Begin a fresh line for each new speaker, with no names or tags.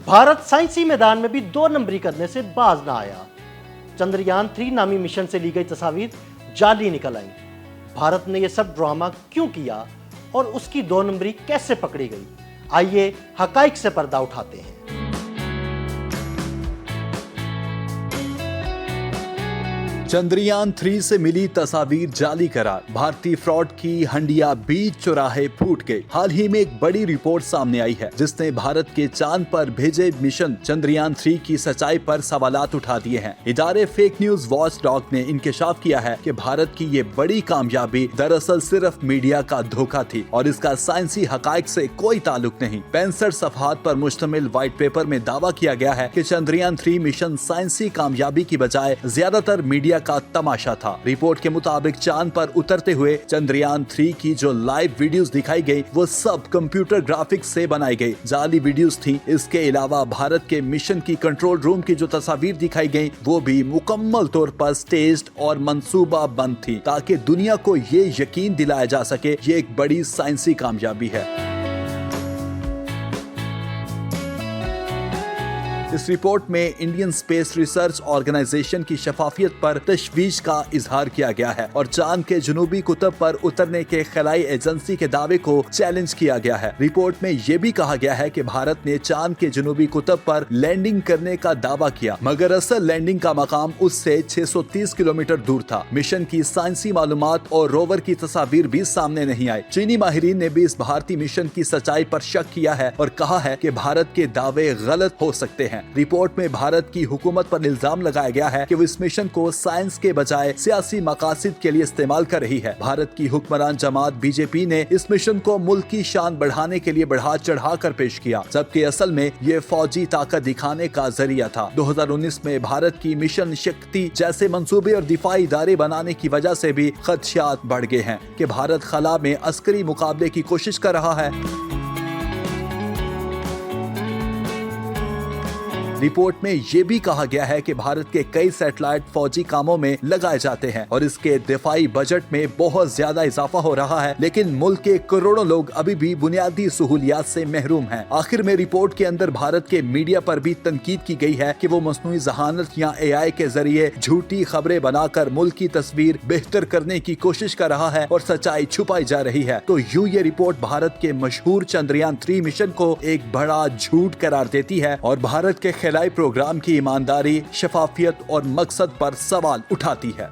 भारत साइंसी मैदान में भी 2 नंबरी करने से बाज ना आया। चंद्रयान 3 नामी मिशन से ली गई तस्वीर जाली निकल आई। भारत ने यह सब ड्रामा क्यों किया और उसकी 2 नंबरी कैसे पकड़ी गई? आइए हकाइक से पर्दा उठाते हैं।
चंद्रयान 3 से मिली तस्वीर जाली करार, भारतीय फ्रॉड की हंडिया बीच चौराहे फूट गई। हाल ही में एक बड़ी रिपोर्ट सामने आई है जिसने भारत के चांद पर भेजे मिशन चंद्रयान 3 की सच्चाई पर सवालात उठा दिए हैं। इदारे फेक न्यूज वॉच डॉग ने इंकशाफ किया है कि भारत की ये बड़ी कामयाबी दरअसल सिर्फ मीडिया का धोखा थी और इसका साइंसी हकाइक से कोई ताल्लुक नहीं। 65 सफहात पर मुश्तमिल व्हाइट पेपर में दावा किया गया है कि चंद्रयान 3 मिशन साइंसी कामयाबी की बजाय ज्यादातर मीडिया का तमाशा था। रिपोर्ट के मुताबिक चांद पर उतरते हुए चंद्रयान 3 की जो लाइव वीडियोस दिखाई गई वो सब कंप्यूटर ग्राफिक्स से बनाई गई जाली वीडियोस थी। इसके अलावा भारत के मिशन की कंट्रोल रूम की जो तस्वीर दिखाई गई वो भी मुकम्मल तौर पर स्टेज्ड और मंसूबा बंद थी ताकि दुनिया को ये यकीन दिलाया जा सके ये एक बड़ी साइंसी कामयाबी है। इस रिपोर्ट में इंडियन स्पेस रिसर्च ऑर्गेनाइजेशन की शफाफियत पर तशवीश का इजहार किया गया है और चांद के जनूबी कुतब पर उतरने के खलाई एजेंसी के दावे को चैलेंज किया गया है। रिपोर्ट में ये भी कहा गया है कि भारत ने चांद के जनूबी कुतब पर लैंडिंग करने का दावा किया मगर असल लैंडिंग का मकाम उससे 630 किलोमीटर दूर था। मिशन की साइंसी मालूमात और रोवर की तस्वीर भी सामने नहीं आई। चीनी माहिरीन ने भी इस भारतीय मिशन की सच्चाई पर शक किया है और कहा है कि भारत के दावे गलत हो सकते हैं। रिपोर्ट में भारत की हुकूमत पर इल्जाम लगाया गया है कि वो इस मिशन को साइंस के बजाय सियासी मकासद के लिए इस्तेमाल कर रही है। भारत की हुक्मरान जमात बीजेपी ने इस मिशन को मुल्क की शान बढ़ाने के लिए बढ़ा चढ़ा कर पेश किया जबकि असल में ये फौजी ताकत दिखाने का जरिया था। 2019 में भारत की मिशन शक्ति जैसे मंसूबे और दिफाई इदारे बनाने की वजह से भी खदशात बढ़ गए हैं कि भारत खला में अस्करी मुकाबले की कोशिश कर रहा है। रिपोर्ट में ये भी कहा गया है कि भारत के कई सैटेलाइट फौजी कामों में लगाए जाते हैं और इसके दिफाई बजट में बहुत ज्यादा इजाफा हो रहा है लेकिन मुल्क के करोड़ों लोग अभी भी बुनियादी सहूलियात से महरूम हैं। आखिर में रिपोर्ट के अंदर भारत के मीडिया पर भी तनकीद की गई है कि वो मसनूई जहानत या AI के जरिए झूठी खबरें बनाकर मुल्क की तस्वीर बेहतर करने की कोशिश कर रहा है और सच्चाई छुपाई जा रही है। तो यूं ये रिपोर्ट भारत के मशहूर चंद्रयान 3 मिशन को एक बड़ा झूठ करार देती है और भारत के खिलाई प्रोग्राम की ईमानदारी, शफाफियत और मकसद पर सवाल उठाती है।